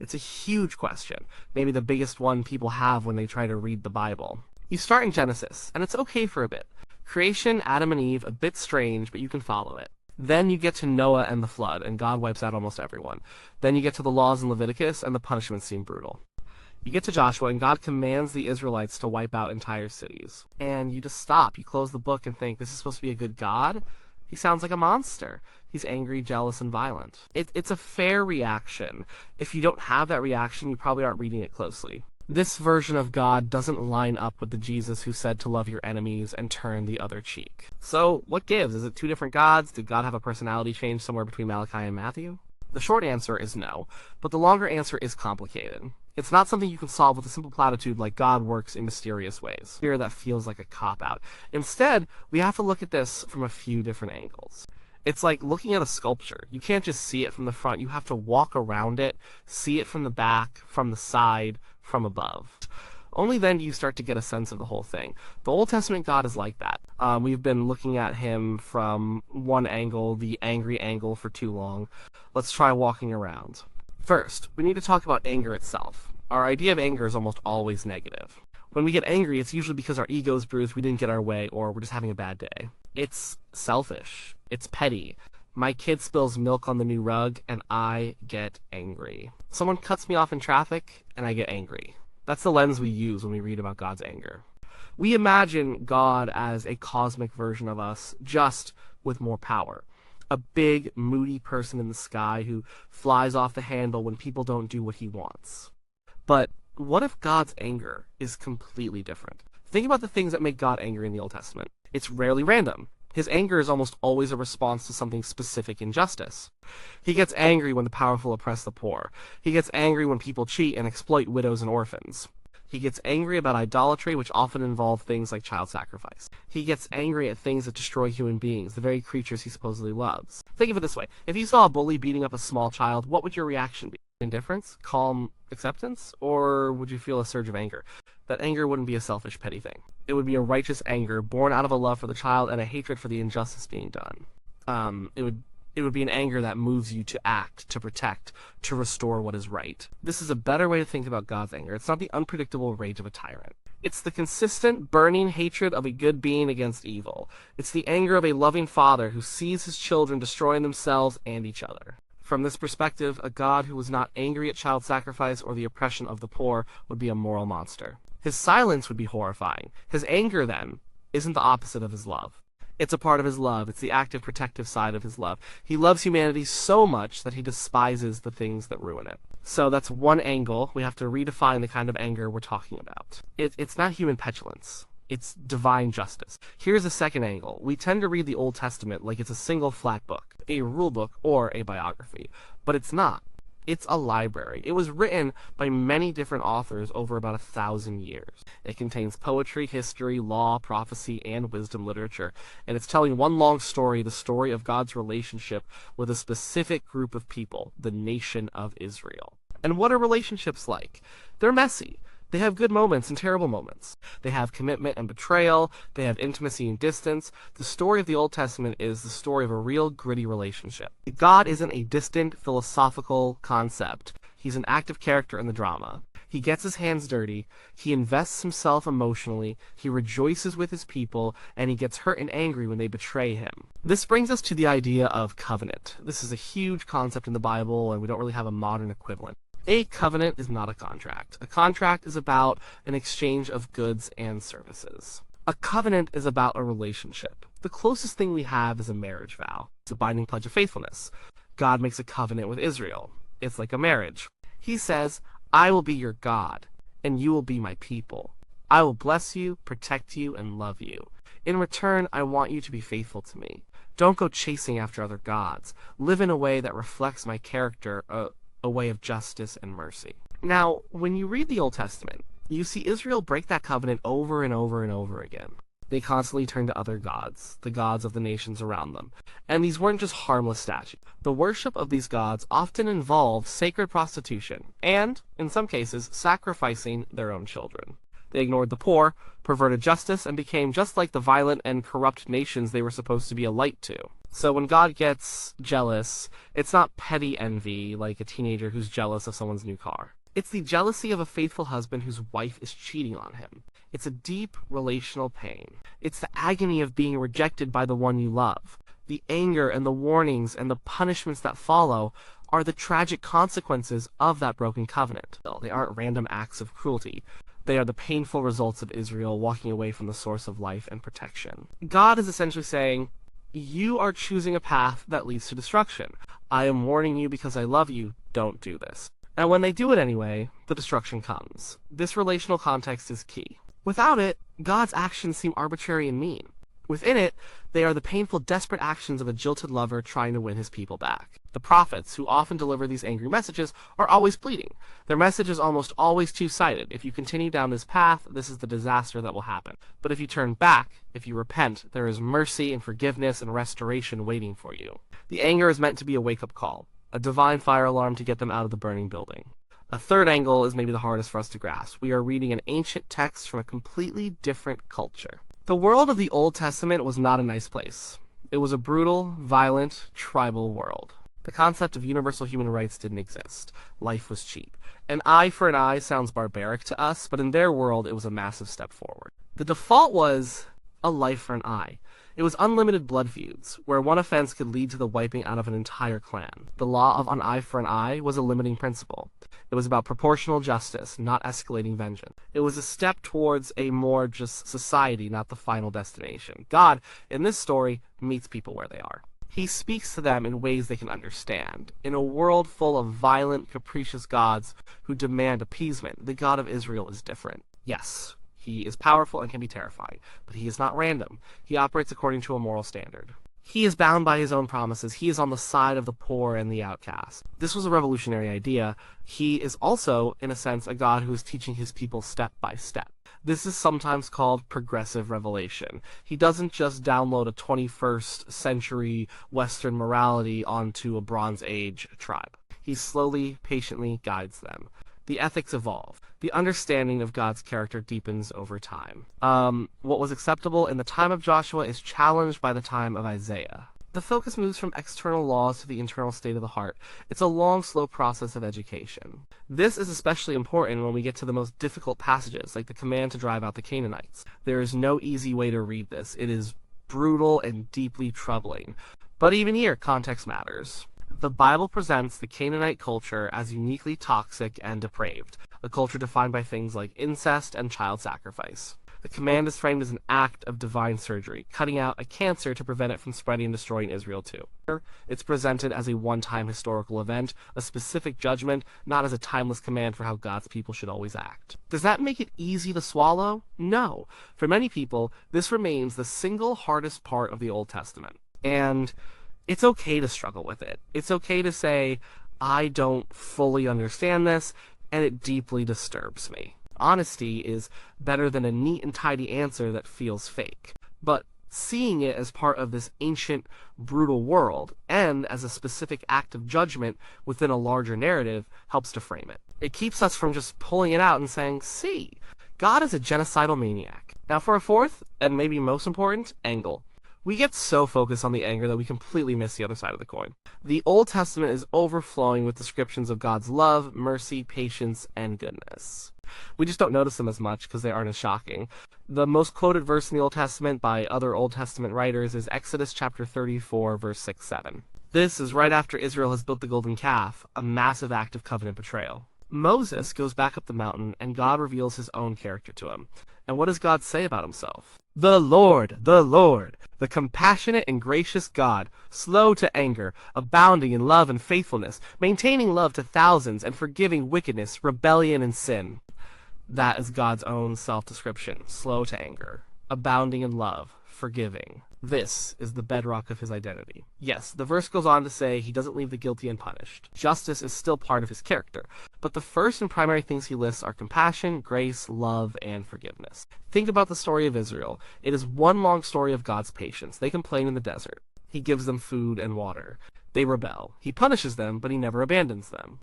It's a huge question, maybe the biggest one people have when they try to read the Bible. You start in Genesis, and it's okay for a bit. Creation, Adam and Eve, a bit strange, but you can follow it. Then you get to Noah and the flood, and God wipes out almost everyone. Then you get to the laws in Leviticus, and the punishments seem brutal. You get to Joshua, and God commands the Israelites to wipe out entire cities. And you just stop. You close the book and think, this is supposed to be a good God? He sounds like a monster. He's angry, jealous, and violent. It's a fair reaction. If you don't have that reaction, you probably aren't reading it closely. This version of God doesn't line up with the Jesus who said to love your enemies and turn the other cheek. So, what gives? Is it two different gods? Did God have a personality change somewhere between Malachi and Matthew? The short answer is no, but the longer answer is complicated. It's not something you can solve with a simple platitude like God works in mysterious ways. Here that feels like a cop-out. Instead, we have to look at this from a few different angles. It's like looking at a sculpture. You can't just see it from the front. You have to walk around it, see it from the back, from the side, from above. Only then do you start to get a sense of the whole thing. The Old Testament God is like that. We've been looking at him from one angle, the angry angle, for too long. Let's try walking around. First, we need to talk about anger itself. Our idea of anger is almost always negative. When we get angry, it's usually because our ego's bruised, we didn't get our way, or we're just having a bad day. It's selfish. It's petty. My kid spills milk on the new rug, and I get angry. Someone cuts me off in traffic, and I get angry. That's the lens we use when we read about God's anger. We imagine God as a cosmic version of us, just with more power. A big, moody person in the sky who flies off the handle when people don't do what he wants. But what if God's anger is completely different? Think about the things that make God angry in the Old Testament. It's rarely random. His anger is almost always a response to something specific injustice. He gets angry when the powerful oppress the poor. He gets angry when people cheat and exploit widows and orphans. He gets angry about idolatry, which often involve things like child sacrifice. He gets angry at things that destroy human beings, the very creatures he supposedly loves. Think of it this way. If you saw a bully beating up a small child, what would your reaction be? Indifference? Calm acceptance? Or would you feel a surge of anger? That anger wouldn't be a selfish, petty thing. It would be a righteous anger born out of a love for the child and a hatred for the injustice being done. It would be an anger that moves you to act, to protect, to restore what is right. This is a better way to think about God's anger. It's not the unpredictable rage of a tyrant. It's the consistent, burning hatred of a good being against evil. It's the anger of a loving father who sees his children destroying themselves and each other. From this perspective, a God who was not angry at child sacrifice or the oppression of the poor would be a moral monster. His silence would be horrifying. His anger, then, isn't the opposite of his love. It's a part of his love. It's the active, protective side of his love. He loves humanity so much that he despises the things that ruin it. So that's one angle. We have to redefine the kind of anger we're talking about. It's not human petulance. It's divine justice. Here's a second angle. We tend to read the Old Testament like it's a single flat book, a rule book, or a biography. But it's not. It's a library. It was written by many different authors over about 1,000 years. It contains poetry, history, law, prophecy, and wisdom literature. And it's telling one long story, the story of God's relationship with a specific group of people, the nation of Israel. And what are relationships like? They're messy. They have good moments and terrible moments. They have commitment and betrayal. They have intimacy and distance. The story of the Old Testament is the story of a real gritty relationship. God isn't a distant philosophical concept. He's an active character in the drama. He gets his hands dirty. He invests himself emotionally. He rejoices with his people, and he gets hurt and angry when they betray him. This brings us to the idea of covenant. This is a huge concept in the Bible, and we don't really have a modern equivalent. A covenant is not a contract. A contract is about an exchange of goods and services. A covenant is about a relationship. The closest thing we have is a marriage vow. It's a binding pledge of faithfulness. God makes a covenant with Israel. It's like a marriage. He says, I will be your God, and you will be my people. I will bless you, protect you, and love you. In return, I want you to be faithful to me. Don't go chasing after other gods. Live in a way that reflects my character, a way of justice and mercy. Now, when you read the Old Testament, you see Israel break that covenant over and over and over again. They constantly turn to other gods, the gods of the nations around them. And these weren't just harmless statues. The worship of these gods often involved sacred prostitution, and, in some cases, sacrificing their own children. They ignored the poor, perverted justice, and became just like the violent and corrupt nations they were supposed to be a light to. So when God gets jealous, it's not petty envy like a teenager who's jealous of someone's new car. It's the jealousy of a faithful husband whose wife is cheating on him. It's a deep relational pain. It's the agony of being rejected by the one you love. The anger and the warnings and the punishments that follow are the tragic consequences of that broken covenant. They aren't random acts of cruelty. They are the painful results of Israel walking away from the source of life and protection. God is essentially saying, you are choosing a path that leads to destruction. I am warning you because I love you. Don't do this. And when they do it anyway, the destruction comes. This relational context is key. Without it, God's actions seem arbitrary and mean. Within it, they are the painful, desperate actions of a jilted lover trying to win his people back. The prophets, who often deliver these angry messages, are always pleading. Their message is almost always two-sided. If you continue down this path, this is the disaster that will happen. But if you turn back, if you repent, there is mercy and forgiveness and restoration waiting for you. The anger is meant to be a wake-up call, a divine fire alarm to get them out of the burning building. A third angle is maybe the hardest for us to grasp. We are reading an ancient text from a completely different culture. The world of the Old Testament was not a nice place. It was a brutal, violent, tribal world. The concept of universal human rights didn't exist. Life was cheap. An eye for an eye sounds barbaric to us, but in their world it was a massive step forward. The default was a life for an eye. It was unlimited blood feuds, where one offense could lead to the wiping out of an entire clan. The law of an eye for an eye was a limiting principle. It was about proportional justice, not escalating vengeance. It was a step towards a more just society, not the final destination. God, in this story, meets people where they are. He speaks to them in ways they can understand. In a world full of violent, capricious gods who demand appeasement, the God of Israel is different. Yes, he is powerful and can be terrifying, but he is not random. He operates according to a moral standard. He is bound by his own promises. He is on the side of the poor and the outcast. This was a revolutionary idea. He is also, in a sense, a God who is teaching his people step by step. This is sometimes called progressive revelation. He doesn't just download a 21st century Western morality onto a Bronze Age tribe. He slowly, patiently guides them. The ethics evolve. The understanding of God's character deepens over time. What was acceptable in the time of Joshua is challenged by the time of Isaiah. The focus moves from external laws to the internal state of the heart. It's a long, slow process of education. This is especially important when we get to the most difficult passages, like the command to drive out the Canaanites. There is no easy way to read this. It is brutal and deeply troubling. But even here, context matters. The Bible presents the Canaanite culture as uniquely toxic and depraved, a culture defined by things like incest and child sacrifice. The command is framed as an act of divine surgery, cutting out a cancer to prevent it from spreading and destroying Israel too. It's presented as a one-time historical event, a specific judgment, not as a timeless command for how God's people should always act. Does that make it easy to swallow? No. For many people, this remains the single hardest part of the Old Testament. And it's okay to struggle with it. It's okay to say, I don't fully understand this, and it deeply disturbs me. Honesty is better than a neat and tidy answer that feels fake. But seeing it as part of this ancient, brutal world, and as a specific act of judgment within a larger narrative, helps to frame it. It keeps us from just pulling it out and saying, see, God is a genocidal maniac. Now for a fourth, and maybe most important, angle. We get so focused on the anger that we completely miss the other side of the coin. The Old Testament is overflowing with descriptions of God's love, mercy, patience, and goodness. We just don't notice them as much because they aren't as shocking. The most quoted verse in the Old Testament by other Old Testament writers is Exodus chapter 34, verse 6-7. This is right after Israel has built the golden calf, a massive act of covenant betrayal. Moses goes back up the mountain, and God reveals his own character to him. And what does God say about himself? The Lord, the compassionate and gracious God, slow to anger, abounding in love and faithfulness, maintaining love to thousands, and forgiving wickedness, rebellion, and sin. That is God's own self-description, slow to anger, abounding in love, forgiving. This is the bedrock of his identity. Yes, the verse goes on to say he doesn't leave the guilty unpunished. Justice is still part of his character, but the first and primary things he lists are compassion, grace, love, and forgiveness. Think about the story of Israel. It is one long story of God's patience. They complain in the desert. He gives them food and water. They rebel. He punishes them, but he never abandons them.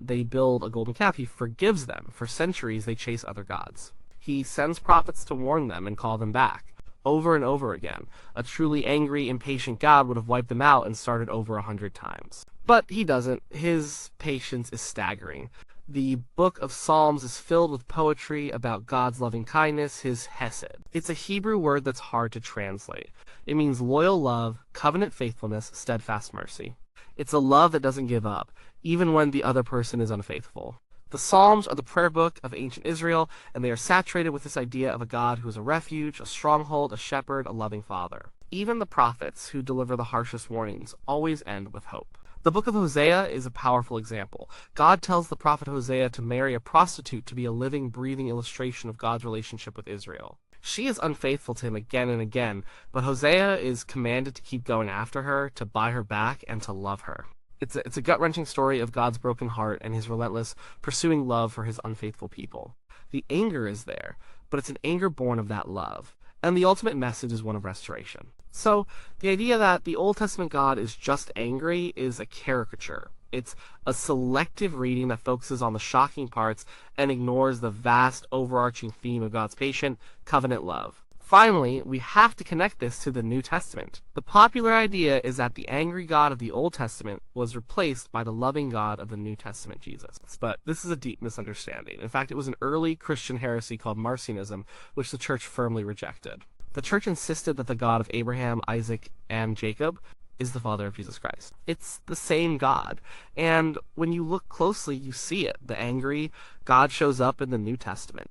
They build a golden calf. He forgives them. For centuries, they chase other gods. He sends prophets to warn them and call them back, over and over again. A truly angry, impatient God would have wiped them out and started over 100 times. But he doesn't. His patience is staggering. The book of Psalms is filled with poetry about God's loving kindness, his hesed. It's a Hebrew word that's hard to translate. It means loyal love, covenant faithfulness, steadfast mercy. It's a love that doesn't give up, even when the other person is unfaithful. The Psalms are the prayer book of ancient Israel, and they are saturated with this idea of a God who is a refuge, a stronghold, a shepherd, a loving father. Even the prophets who deliver the harshest warnings always end with hope. The book of Hosea is a powerful example. God tells the prophet Hosea to marry a prostitute to be a living, breathing illustration of God's relationship with Israel. She is unfaithful to him again and again, but Hosea is commanded to keep going after her, to buy her back, and to love her. It's a gut-wrenching story of God's broken heart and his relentless pursuing love for his unfaithful people. The anger is there, but it's an anger born of that love. And the ultimate message is one of restoration. So, the idea that the Old Testament God is just angry is a caricature. It's a selective reading that focuses on the shocking parts and ignores the vast, overarching theme of God's patient, covenant love. Finally, we have to connect this to the New Testament. The popular idea is that the angry God of the Old Testament was replaced by the loving God of the New Testament, Jesus. But this is a deep misunderstanding. In fact, it was an early Christian heresy called Marcionism, which the church firmly rejected. The church insisted that the God of Abraham, Isaac, and Jacob is the Father of Jesus Christ. It's the same God. And when you look closely, you see it. The angry God shows up in the New Testament.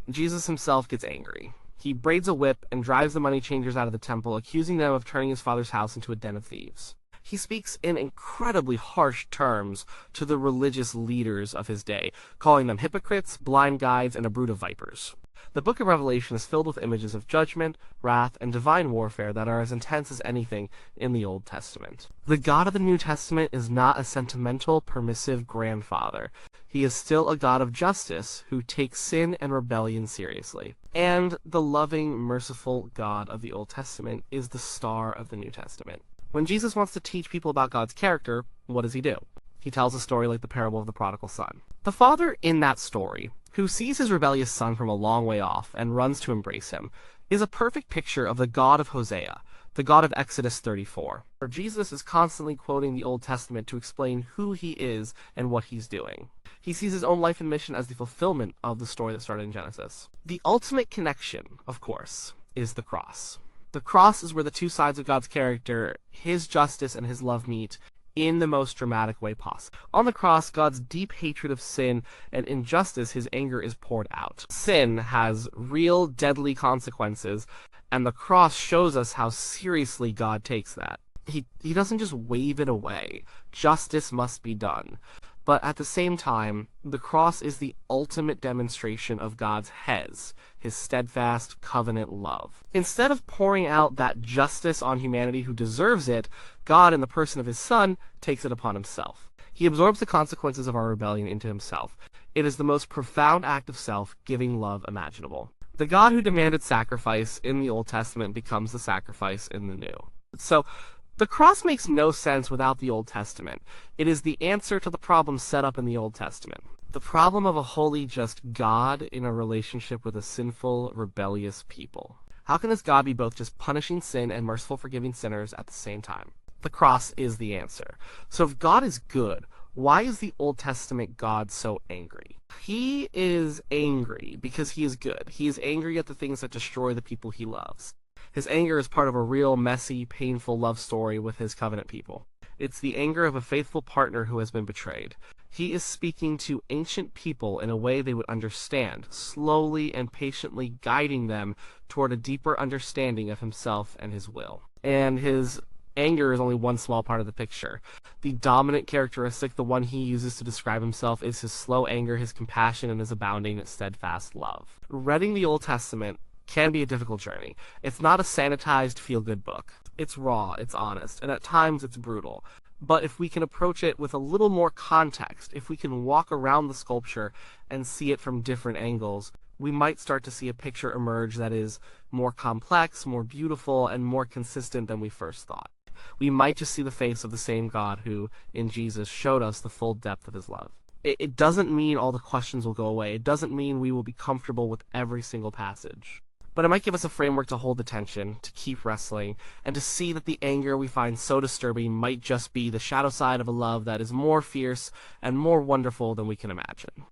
Jesus himself gets angry. He braids a whip and drives the money changers out of the temple, accusing them of turning his father's house into a den of thieves. He speaks in incredibly harsh terms to the religious leaders of his day, calling them hypocrites, blind guides, and a brood of vipers. The book of Revelation is filled with images of judgment, wrath, and divine warfare that are as intense as anything in the Old Testament. The God of the New Testament is not a sentimental, permissive grandfather. He is still a God of justice who takes sin and rebellion seriously. And the loving, merciful God of the Old Testament is the star of the New Testament. When Jesus wants to teach people about God's character, what does he do? He tells a story like the parable of the prodigal son. The father in that story, who sees his rebellious son from a long way off and runs to embrace him, is a perfect picture of the God of Hosea, the God of Exodus 34, where Jesus is constantly quoting the Old Testament to explain who he is and what he's doing. He sees his own life and mission as the fulfillment of the story that started in Genesis. The ultimate connection, of course, is the cross. The cross is where the two sides of God's character, his justice and his love, meet in the most dramatic way possible. On the cross, God's deep hatred of sin and injustice, his anger, is poured out. Sin has real, deadly consequences, and the cross shows us how seriously God takes that. He doesn't just wave it away. Justice must be done. But at the same time, the cross is the ultimate demonstration of God's hes, his steadfast covenant love. Instead of pouring out that justice on humanity who deserves it, God, in the person of his Son, takes it upon himself. He absorbs the consequences of our rebellion into himself. It is the most profound act of self-giving love imaginable. The God who demanded sacrifice in the Old Testament becomes the sacrifice in the New. So, the cross makes no sense without the Old Testament. It is the answer to the problem set up in the Old Testament. The problem of a holy, just God in a relationship with a sinful, rebellious people. How can this God be both just punishing sin and merciful forgiving sinners at the same time? The cross is the answer. So if God is good, why is the Old Testament God so angry? He is angry because he is good. He is angry at the things that destroy the people he loves. His anger is part of a real, messy, painful love story with his covenant people. It's the anger of a faithful partner who has been betrayed. He is speaking to ancient people in a way they would understand, slowly and patiently guiding them toward a deeper understanding of himself and his will. And his anger is only one small part of the picture. The dominant characteristic, the one he uses to describe himself, is his slow anger, his compassion, and his abounding, steadfast love. Reading the Old Testament can be a difficult journey. It's not a sanitized feel-good book. It's raw, it's honest, and at times it's brutal. But if we can approach it with a little more context, if we can walk around the sculpture and see it from different angles, we might start to see a picture emerge that is more complex, more beautiful, and more consistent than we first thought. We might just see the face of the same God who, in Jesus, showed us the full depth of his love. It doesn't mean all the questions will go away. It doesn't mean we will be comfortable with every single passage. But it might give us a framework to hold the tension, to keep wrestling, and to see that the anger we find so disturbing might just be the shadow side of a love that is more fierce and more wonderful than we can imagine.